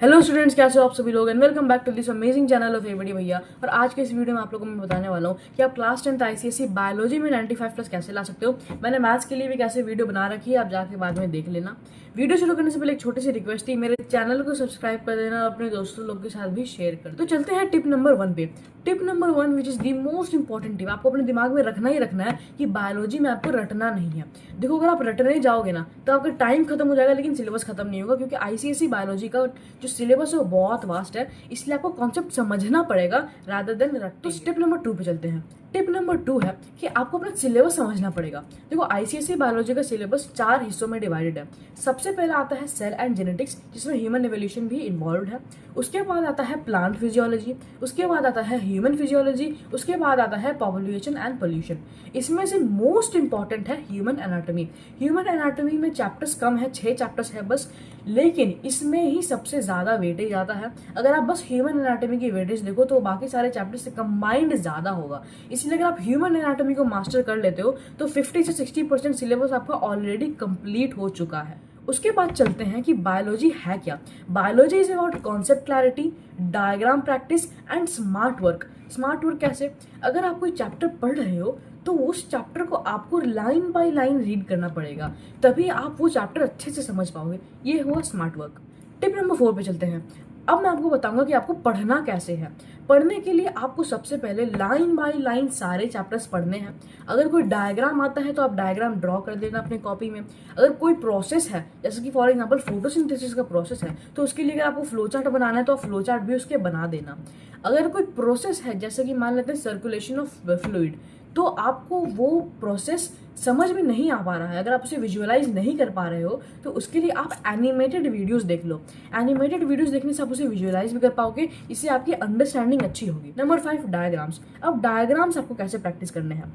Hello students, कैसे हो आप सभी लोग and welcome back to this amazing channel of everybody भैया। और आज के इस वीडियो में आप लोगों को मैं बताने वाला हूँ कि आप क्लास 10th आईसीएसई बायोलॉजी में 95 प्लस कैसे ला सकते हो। मैंने मैथ्स के लिए भी कैसे वीडियो बना रखी है, आप जाके बाद में देख लेना। वीडियो शुरू करने से पहले एक छोटी सी रिक्वेस्ट थी, मेरे चैनल को सब्सक्राइब कर देना और अपने दोस्तों लोग के साथ भी शेयर कर। तो चलते हैं टिप नंबर 1 पे। Tip number 1 which is the most important tip, आपको अपने दिमाग में रखना ही रखना है कि बायोलॉजी में आपको रटना नहीं है। देखो, अगर आप रटने ही जाओगे ना तो आपका टाइम खत्म हो जाएगा लेकिन सिलेबस खत्म नहीं होगा, क्योंकि आईसीएसई बायोलॉजी का जो सिलेबस है वो बहुत वास्ट है, इसलिए आपको कॉन्सेप्ट समझना पड़ेगा रादर देन रट। तो स्टेप नंबर 2 पे चलते हैं। टिप नंबर 2 है कि आपको अपना सिलेबस समझना पड़ेगा। देखो, आईसीएसई बायोलॉजी का सिलेबस 4 हिस्सों में डिवाइडेड है। सबसे पहला आता है सेल एंड जेनेटिक्स, जिसमें ह्यूमन एवोल्यूशन भी इन्वॉल्व है। उसके बाद आता है प्लांट फिजियोलॉजी, उसके बाद आता है ह्यूमन फिजियोलॉजी, उसके बाद आता है पॉपुलेशन एंड पोल्यूशन। इसमें से मोस्ट इंपॉर्टेंट है ह्यूमन एनाटॉमी। ह्यूमन एनाटॉमी में चैप्टर्स कम है, 6 चैप्टर्स है बस, लेकिन इसमें ही सबसे ज्यादा वेटेज आता है। अगर आप बस ह्यूमन एनाटॉमी की वेटेज देखो तो बाकी सारे चैप्टर्स से कंबाइंड ज्यादा होगा। इसलिए अगर आप ह्यूमन एनाटॉमी को मास्टर कर लेते हो तो 50 से 60% सिलेबस आपका ऑलरेडी कंप्लीट हो चुका है। उसके बाद चलते हैं कि बायोलॉजी है क्या। Biology is about concept clarity, diagram practice and smart work. Smart work कैसे? अगर आप कोई चैप्टर पढ़ रहे हो तो उस चैप्टर को आपको लाइन बाय लाइन रीड करना पड़ेगा, तभी आप वो चैप्टर अच्छे से समझ पाओगे। ये हुआ स्मार्ट वर्क। टिप नंबर 4 पे चलते हैं। अब मैं आपको बताऊंगा कि आपको पढ़ना कैसे है। पढ़ने के लिए आपको सबसे पहले लाइन बाय लाइन सारे चैप्टर्स पढ़ने हैं। अगर कोई डायग्राम आता है तो आप डायग्राम ड्रॉ कर देना अपने कॉपी में। अगर कोई प्रोसेस है, जैसे कि फॉर एग्जांपल फोटोसिंथेसिस का प्रोसेस है, तो उसके लिए अगर आपको फ्लो चार्ट बनाना है तो आप फ्लो चार्ट भी उसके बना देना। अगर कोई प्रोसेस है, जैसे कि मान लेते हैं सर्कुलेशन ऑफ फ्लूइड, तो आपको वो प्रोसेस समझ में नहीं आ पा रहा है, अगर आप उसे विजुअलाइज नहीं कर पा रहे हो तो उसके लिए आप एनिमेटेड वीडियोस देख लो। एनिमेटेड वीडियोस देखने से आप उसे विजुअलाइज भी कर पाओगे, इससे आपकी अंडरस्टैंडिंग अच्छी होगी। Number 5, diagrams. अब डायग्राम्स आपको कैसे प्रैक्टिस करने हैं।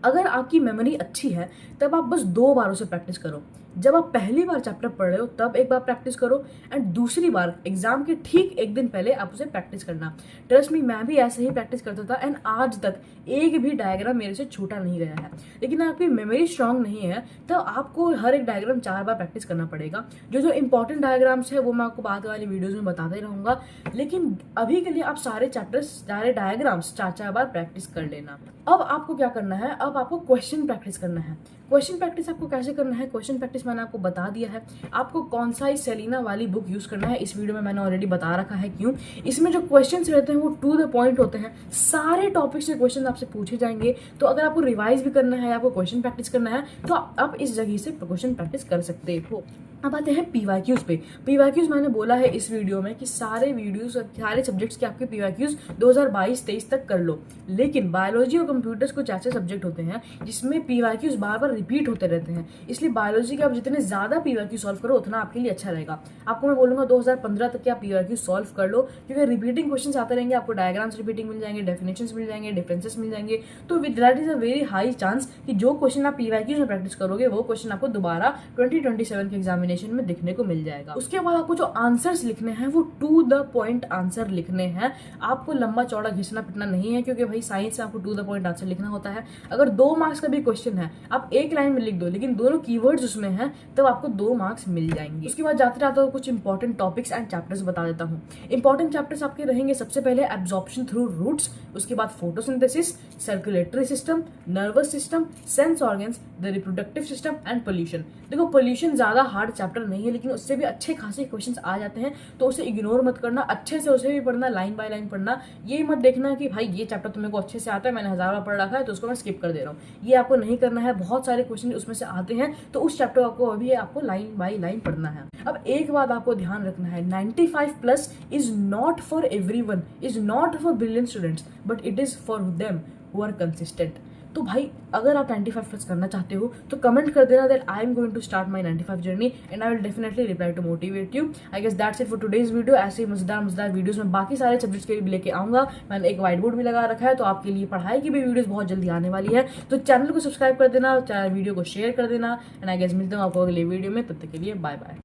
अगर आपकी मेमोरी अच्छी है तब आप बस 2 बार उसे प्रैक्टिस करो। जब आप पहली बार चैप्टर पढ़ रहे हो तब एक बार प्रैक्टिस करो, एंड दूसरी बार एग्जाम के ठीक एक दिन पहले आप उसे प्रैक्टिस करना। ट्रस्ट मी, मैं भी ऐसे ही प्रैक्टिस करता था एंड आज तक एक भी डायग्राम मेरे से छूटा नहीं गया है। लेकिन आपकी मेमोरी स्ट्रांग नहीं है तब आपको हर एक डायग्राम 4 बार प्रैक्टिस करना पड़ेगा। जो इंपॉर्टेंट डायग्राम्स है वो मैं आपको बाद वाली वीडियोज में बताते रहूंगा, लेकिन अभी के लिए आप सारे चैप्टर्स, सारे डायग्राम्स 4-4 बार प्रैक्टिस कर लेना। अब आपको क्या करना है, अब आपको क्वेश्चन प्रैक्टिस करना है। क्वेश्चन प्रैक्टिस आपको कैसे करना है? क्वेश्चन प्रैक्टिस मैंने आपको बता दिया है। आपको कौन सा सेलिना वाली बुक यूज करना है इस वीडियो में मैंने ऑलरेडी बता रखा है क्यों। इसमें जो क्वेश्चंस रहते हैं वो टू द पॉइंट होते हैं, सारे टॉपिक से क्वेश्चन आपसे पूछे जाएंगे। तो अगर आपको रिवाइज भी करना है, आपको क्वेश्चन प्रैक्टिस करना है, तो आप इस जगह से क्वेश्चन प्रैक्टिस कर सकते हो। अब आते हैं पीवाईक्यूज पे। पीवाईक्यूज मैंने बोला है इस वीडियो में कि सारे वीडियोस, सारे सब्जेक्ट्स के आपके पीवाईक्यूज 2022-23 तक कर लो। लेकिन बायोलॉजी और कंप्यूटर्स कुछ ऐसे सब्जेक्ट होते हैं जिसमें पीवाईक्यूज बार बार रिपीट होते रहते हैं, इसलिए बायोलॉजी के आप जितने ज्यादा पीवाईक्यू सॉल्व करो उतना आपके लिए अच्छा रहेगा। आपको मैं बोलूंगा 2015 तक के आप पीवाईक्यू सॉल्व कर लो, क्योंकि रिपीटिंग क्वेश्चन आते रहेंगे, आपको डायग्राम्स रिपीटिंग मिल जाएंगे, डेफिनेशंस मिल जाएंगे, डिफरेंसेस मिल जाएंगे। तो with that is a very high chance कि जो क्वेश्चन आप पीवाईक्यूज में प्रैक्टिस करोगे वो क्वेश्चन आपको दोबारा 2027 के एग्जामिनेशन में दिखने को मिल जाएगा। उसके बाद आपको जो आंसर्स लिखने हैं वो टू द पॉइंट आंसर लिखने हैं। आपको लंबा चौड़ा घिसना पिटना नहीं है, क्योंकि भाई साइंस में आपको टू द पॉइंट आंसर लिखना होता है। अगर 2 मार्क्स का भी क्वेश्चन है, आप एक लाइन में लिख दो लेकिन दोनों कीवर्ड्स उसमें हैं, तब आपको 2 मार्क्स मिल जाएंगे। उसके बाद जाते जाते कुछ इंपॉर्टेंट टॉपिक्स एंड चैप्टर्स बता देता हूँ। इंपॉर्टेंट चैप्टर्स आपके रहेंगे सबसे पहले एब्जॉर्प्शन थ्रू रूट्स, उसके बाद photosynthesis, circulatory system, nervous system, sense organs, the reproductive system and pollution. देखो, पोल्यूशन ज्यादा हार्ड चैप्टर नहीं है, लेकिन उससे भी अच्छे खासे क्वेश्चंस आ जाते हैं, तो उसे इग्नोर मत करना, अच्छे से उसे भी पढ़ना, लाइन बाय लाइन पढ़ना। ये मत देखना कि भाई ये चैप्टर तुम्हें को अच्छे से आता है, मैंने 1000 बार पढ़ रखा है तो उसको मैं स्किप कर दे रहा हूँ। ये आपको नहीं करना है, बहुत सारे क्वेश्चन उसमें से आते हैं, तो उस चैप्टर को अभी आपको लाइन बाय लाइन पढ़ना है। अब एक बात आपको ध्यान रखना है, 95 plus is not for everyone, is not for brilliant students, but it is for them who are consistent. तो भाई, अगर आप 95 प्लस करना चाहते हो तो कमेंट कर देना that I am going to start my 95 journey and I will definitely reply to motivate you. I guess that's it for today's video. ऐसे ही मजेदार वीडियोस में बाकी सारे सब्जेक्ट्स के लिए लेके आऊंगा। मैंने एक व्हाइट बोर्ड भी लगा रखा है, तो आपके लिए पढ़ाई की भी वीडियोस बहुत जल्दी आने वाली है। तो चैनल को सब्सक्राइब कर देना, वीडियो को शेयर कर देना, एंड आई गेस मिलते हूँ आपको अगले वीडियो में। तब तक के लिए बाय बाय।